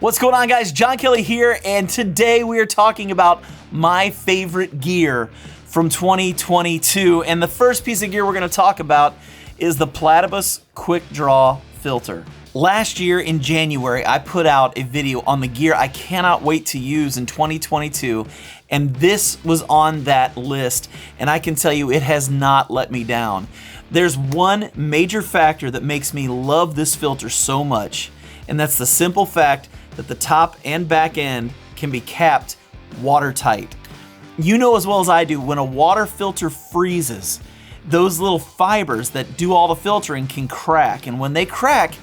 What's going on, guys? John Kelly here, and today we are talking about my favorite gear from 2022. And the first piece of gear we're going to talk about is the Platypus Quick Draw Filter. Last year in January, I put out a video on the gear I cannot wait to use in 2022, and this was on that list, and I can tell you it has not let me down. There's one major factor that makes me love this filter so much, and that's the simple fact that the top and back end can be capped watertight. You know as well as I do, when a water filter freezes, those little fibers that do all the filtering can crack, and when they crack,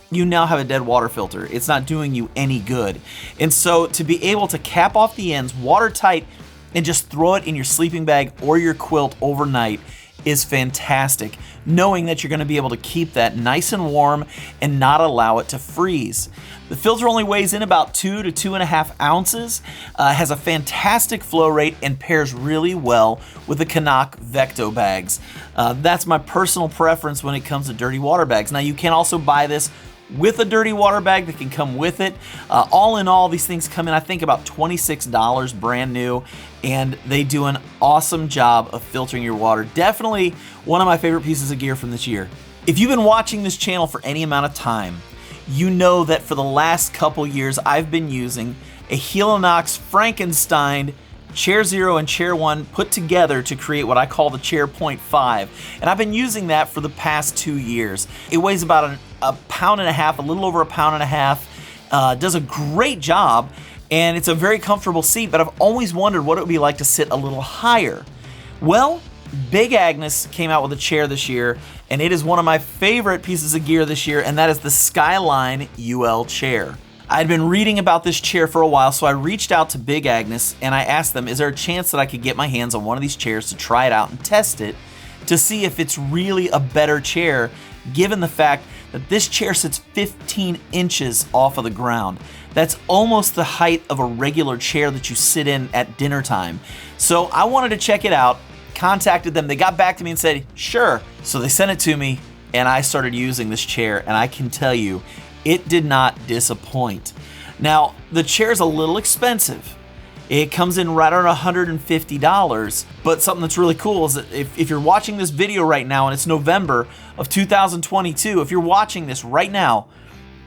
you now have a dead water filter. It's not doing you any good. And so to be able to cap off the ends watertight and just throw it in your sleeping bag or your quilt overnight is fantastic, knowing that you're going to be able to keep that nice and warm and not allow it to freeze. The filter only weighs in about 2 to 2.5 ounces, has a fantastic flow rate, and pairs really well with the Canuck Vecto bags. That's my personal preference when it comes to dirty water bags. Now, you can also buy this with a dirty water bag that can come with it. All in all, these things come in, I think, about $26 brand new, and they do an awesome job of filtering your water. Definitely one of my favorite pieces of gear from this year. If you've been watching this channel for any amount of time, you know that for the last couple years I've been using a Helinox Frankenstein Chair 0 and Chair 1 put together to create what I call the Chair 0.5, and I've been using that for the past 2 years. It weighs about a pound and a half, a little over a pound and a half, does a great job, and it's a very comfortable seat, but I've always wondered what it would be like to sit a little higher. Well, Big Agnes came out with a chair this year, and it is one of my favorite pieces of gear this year, and that is the Skyline UL chair. I'd been reading about this chair for a while, so I reached out to Big Agnes and I asked them, is there a chance that I could get my hands on one of these chairs to try it out and test it to see if it's really a better chair, given the fact that this chair sits 15 inches off of the ground. That's almost the height of a regular chair that you sit in at dinner time. So I wanted to check it out, contacted them, they got back to me and said, sure. So they sent it to me and I started using this chair, and I can tell you, it did not disappoint. Now, the chair is a little expensive. It comes in right around $150, but something that's really cool is that if you're watching this video right now and it's November of 2022, if you're watching this right now,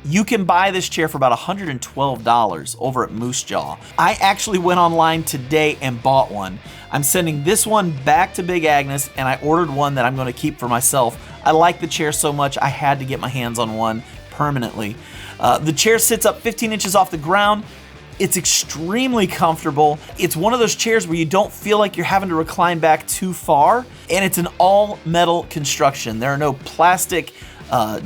you can buy this chair for about $112 over at Moose Jaw. I actually went online today and bought one. I'm sending this one back to Big Agnes, and I ordered one that I'm going to keep for myself. I like the chair so much, I had to get my hands on one permanently. The chair sits up 15 inches off the ground. It's extremely comfortable. It's one of those chairs where you don't feel like you're having to recline back too far, and it's an all metal construction. There are no plastic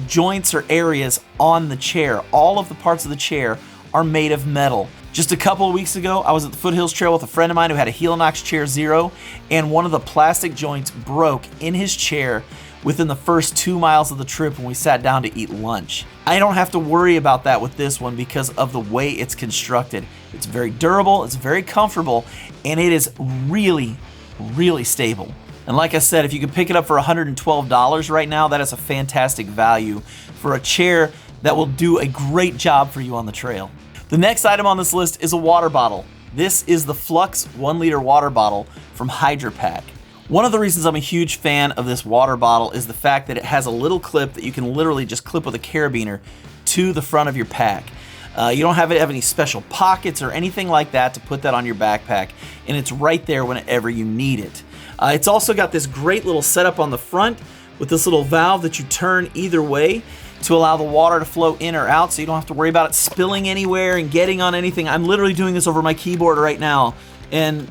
joints or areas on the chair. All of the parts of the chair are made of metal. Just a couple of weeks ago, I was at the Foothills Trail with a friend of mine who had a Helinox Chair 0, and one of the plastic joints broke in his chair within the first 2 miles of the trip when we sat down to eat lunch. I don't have to worry about that with this one because of the way it's constructed. It's very durable, it's very comfortable, and it is really, really stable. And like I said, if you could pick it up for $112 right now, that is a fantastic value for a chair that will do a great job for you on the trail. The next item on this list is a water bottle. This is the Flux 1-liter water bottle from Hydro Pack. One of the reasons I'm a huge fan of this water bottle is the fact that it has a little clip that you can literally just clip with a carabiner to the front of your pack. You don't have any special pockets or anything like that to put that on your backpack, and it's right there whenever you need it. It's also got this great little setup on the front with this little valve that you turn either way to allow the water to flow in or out, so you don't have to worry about it spilling anywhere and getting on anything. I'm literally doing this over my keyboard right now, and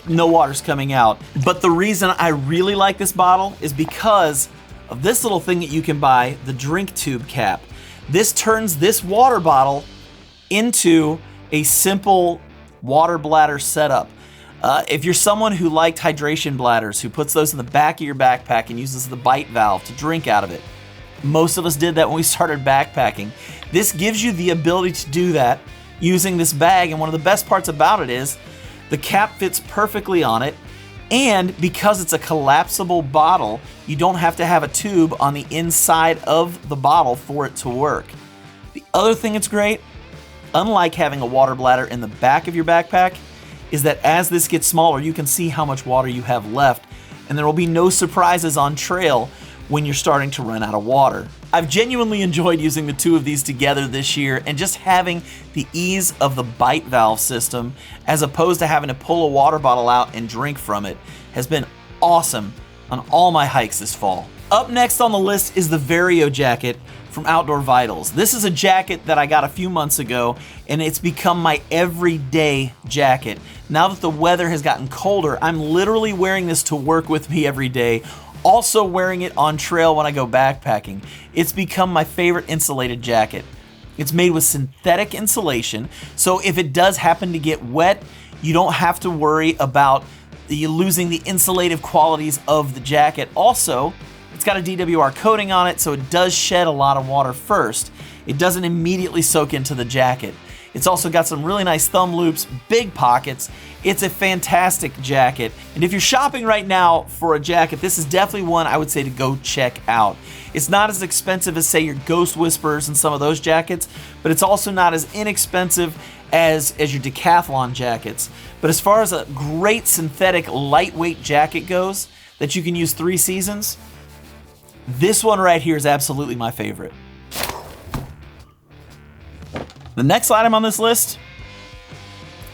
no water's coming out. But the reason I really like this bottle is because of this little thing that you can buy, the drink tube cap. This turns this water bottle into a simple water bladder setup. If you're someone who liked hydration bladders, who puts those in the back of your backpack and uses the bite valve to drink out of it, most of us did that when we started backpacking. This gives you the ability to do that using this bag, and one of the best parts about it is the cap fits perfectly on it, and because it's a collapsible bottle, you don't have to have a tube on the inside of the bottle for it to work. The other thing that's great unlike having a water bladder in the back of your backpack, is that as this gets smaller, you can see how much water you have left, and there will be no surprises on trail when you're starting to run out of water. I've genuinely enjoyed using the two of these together this year, and just having the ease of the bite valve system as opposed to having to pull a water bottle out and drink from it has been awesome on all my hikes this fall. Up next on the list is the Vario jacket from Outdoor Vitals. This is a jacket that I got a few months ago, and it's become my everyday jacket. Now that the weather has gotten colder, I'm literally wearing this to work with me every day, also wearing it on trail when I go backpacking. It's become my favorite insulated jacket. It's made with synthetic insulation, so if it does happen to get wet, you don't have to worry about losing the insulative qualities of the jacket. Also, it's got a DWR coating on it, so it does shed a lot of water first. It doesn't immediately soak into the jacket. It's also got some really nice thumb loops, big pockets. It's a fantastic jacket. And if you're shopping right now for a jacket, this is definitely one I would say to go check out. It's not as expensive as, say, your Ghost Whispers and some of those jackets, but it's also not as inexpensive as your Decathlon jackets. But as far as a great synthetic lightweight jacket goes that you can use 3 seasons, this one right here is absolutely my favorite. The next item on this list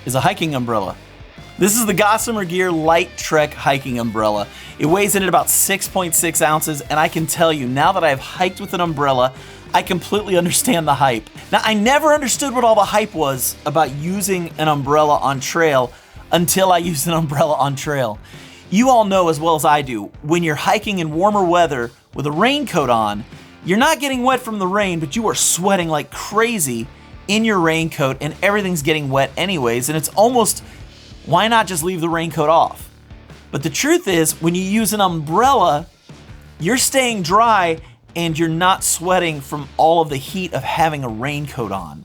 is a hiking umbrella. This is the Gossamer Gear Light Trek hiking umbrella. It weighs in at about 6.6 ounces, and I can tell you, now that I've hiked with an umbrella, I completely understand the hype. Now, I never understood what all the hype was about using an umbrella on trail until I used an umbrella on trail. You all know as well as I do, when you're hiking in warmer weather with a raincoat on, you're not getting wet from the rain, but you are sweating like crazy in your raincoat, and everything's getting wet anyways, and it's almost, why not just leave the raincoat off? But the truth is, when you use an umbrella, you're staying dry and you're not sweating from all of the heat of having a raincoat on.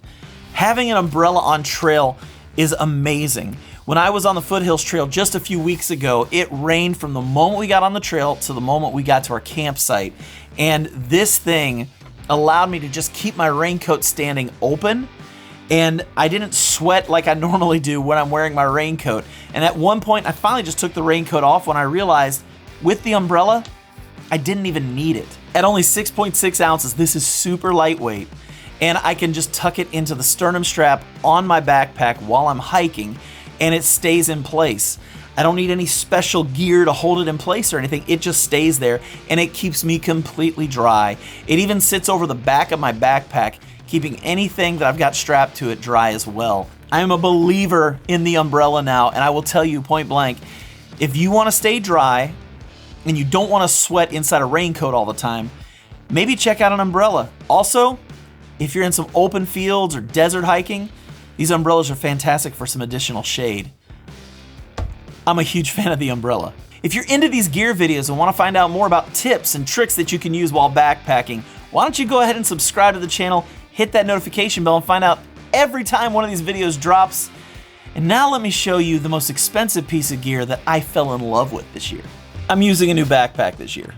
Having an umbrella on trail is amazing. When I was on the Foothills Trail just a few weeks ago, it rained from the moment we got on the trail to the moment we got to our campsite. And this thing allowed me to just keep my raincoat standing open, and I didn't sweat like I normally do when I'm wearing my raincoat. And at one point, I finally just took the raincoat off when I realized with the umbrella, I didn't even need it. At only 6.6 ounces, this is super lightweight, and I can just tuck it into the sternum strap on my backpack while I'm hiking, and it stays in place. I don't need any special gear to hold it in place or anything. It just stays there, and it keeps me completely dry. It even sits over the back of my backpack, keeping anything that I've got strapped to it dry as well. I am a believer in the umbrella now, and I will tell you point blank, if you want to stay dry and you don't want to sweat inside a raincoat all the time, maybe check out an umbrella. Also, if you're in some open fields or desert hiking, these umbrellas are fantastic for some additional shade. I'm a huge fan of the umbrella. If you're into these gear videos and want to find out more about tips and tricks that you can use while backpacking, why don't you go ahead and subscribe to the channel, hit that notification bell, and find out every time one of these videos drops. And now let me show you the most expensive piece of gear that I fell in love with this year. I'm using a new backpack this year,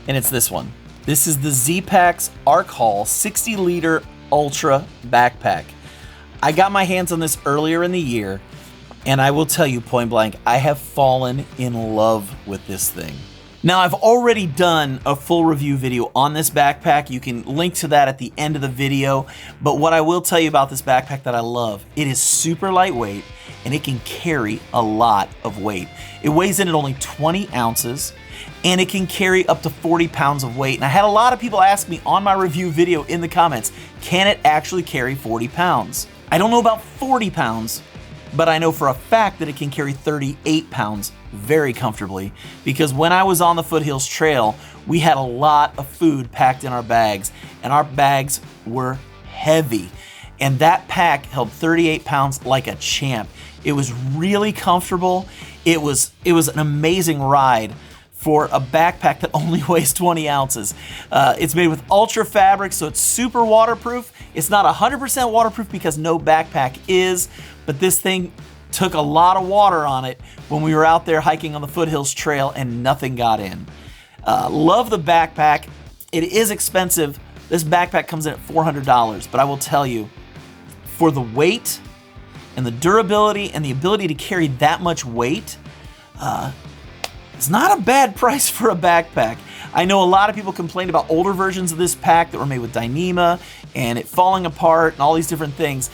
and it's this one. This is the Z-Packs Arc Haul 60-liter Ultra backpack. I got my hands on this earlier in the year, and I will tell you point blank, I have fallen in love with this thing. Now, I've already done a full review video on this backpack. You can link to that at the end of the video. But what I will tell you about this backpack that I love, it is super lightweight and it can carry a lot of weight. It weighs in at only 20 ounces and it can carry up to 40 pounds of weight. And I had a lot of people ask me on my review video in the comments, can it actually carry 40 pounds? I don't know about 40 pounds, but I know for a fact that it can carry 38 pounds very comfortably, because when I was on the Foothills Trail, we had a lot of food packed in our bags, and our bags were heavy. And that pack held 38 pounds like a champ. It was really comfortable. It was an amazing ride for a backpack that only weighs 20 ounces. It's made with ultra fabric, so it's super waterproof. It's not 100% waterproof because no backpack is, but this thing took a lot of water on it when we were out there hiking on the Foothills Trail and nothing got in. Love the backpack. It is expensive. This backpack comes in at $400, but I will tell you, for the weight and the durability and the ability to carry that much weight, it's not a bad price for a backpack. I know a lot of people complained about older versions of this pack that were made with Dyneema and it falling apart and all these different things.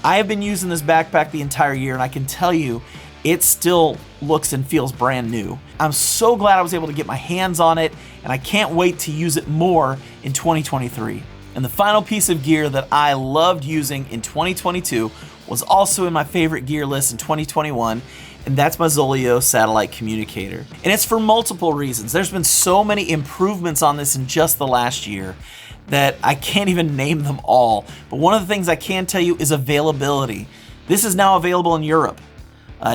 I have been using this backpack the entire year, and I can tell you, it still looks and feels brand new. I'm so glad I was able to get my hands on it, and I can't wait to use it more in 2023. And the final piece of gear that I loved using in 2022 was also in my favorite gear list in 2021, and that's my Zoleo satellite communicator. And it's for multiple reasons. There's been so many improvements on this in just the last year that I can't even name them all. But one of the things I can tell you is availability. This is now available in Europe.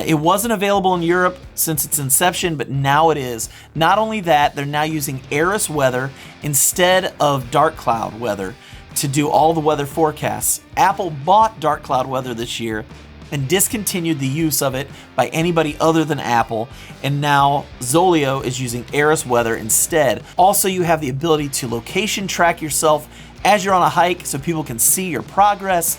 It wasn't available in Europe since its inception, but now it is. Not only that, they're now using Eris weather instead of dark cloud weather to do all the weather forecasts. Apple bought dark cloud weather this year and discontinued the use of it by anybody other than Apple, and now Zoleo is using Eris weather instead. Also, you have the ability to location track yourself as you're on a hike so people can see your progress.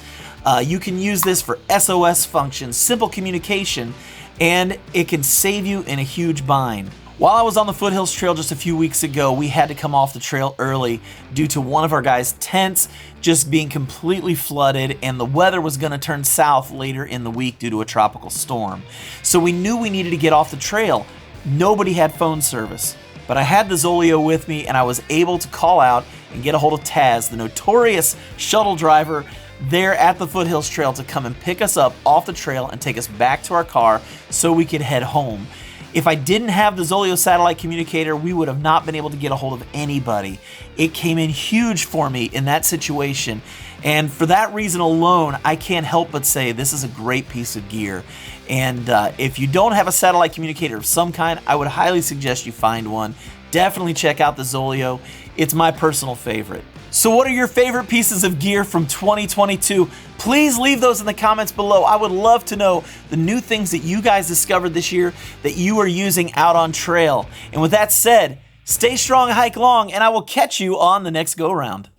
You can use this for SOS functions, simple communication, and it can save you in a huge bind. While I was on the Foothills Trail just a few weeks ago, we had to come off the trail early due to one of our guys' tents just being completely flooded, and the weather was going to turn south later in the week due to a tropical storm. So we knew we needed to get off the trail. Nobody had phone service, but I had the Zoleo with me, and I was able to call out and get a hold of Taz, the notorious shuttle driver there at the Foothills Trail, to come and pick us up off the trail and take us back to our car so we could head home. If I didn't have the Zoleo satellite communicator, we would have not been able to get a hold of anybody. It came in huge for me in that situation, and for that reason alone, I can't help but say this is a great piece of gear. And if you don't have a satellite communicator of some kind, I would highly suggest you find one. Definitely check out the Zoleo. It's my personal favorite. So what are your favorite pieces of gear from 2022? Please leave those in the comments below. I would love to know the new things that you guys discovered this year that you are using out on trail. And with that said, stay strong, hike long, and I will catch you on the next go-round.